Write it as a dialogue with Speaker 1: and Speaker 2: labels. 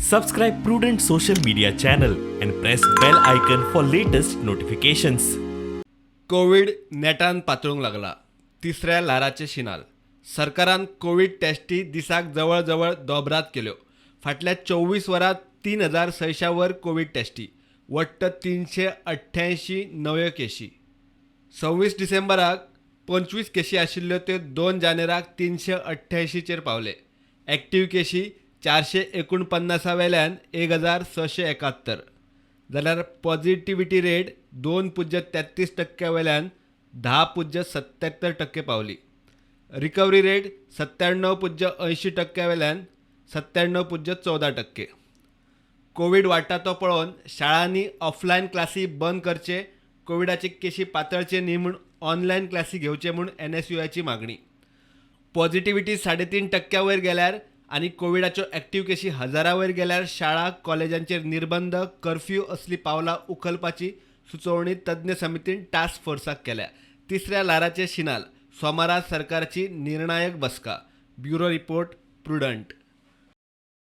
Speaker 1: Subscribe Prudent social media channel and press bell icon for latest notifications.
Speaker 2: Covid नेटान पातळूंक लागला. तिसऱ्या ल्हाराचे शिनाल. सरकारान Covid tasty दिसाक जवळ दोबरात केल्यो. फाटल्या 24 वरांत 3600 वर कोविड टेस्टी. वट्ट 388 नव्यो केशी. 26 डिसेंबराक 25 केशी आशिल्ल्यो त्यो 2 जानेराक 388 चेर पावले. एक्टीव केशी 449 वेल्यान 1671 जाल्यार पॉझिटिव्हिटी रेट 2.33% वेल्यान 10.77% पावली. रिकवरी रेट 97.80% वेल्यान 97.14%. कोविड वाडटा तो पळोवन शाळांनी ऑफलायन क्लासी बंद करचे, कोविडाचे केशी पातळचे न्ही म्हूण ऑनलायन क्लासी घेवचे म्हूण NSUIची मागणी. पॉझिटिव्हिटी 3.5% वयर गेल्यार आनी कोविडाच्यो एक्टीव केशी 1000 वयर गेल्यार शाळा कॉलेजांचेर निर्बंध, कर्फ्यू असली पावलां उखलपाची सुचोवणी तज्ञ समितीन टास्क फोर्साक केल्या. तिसऱ्या ल्हाराचे शिनाल. सोमारा सरकारची निर्णायक बसका. Bureau report, prudent.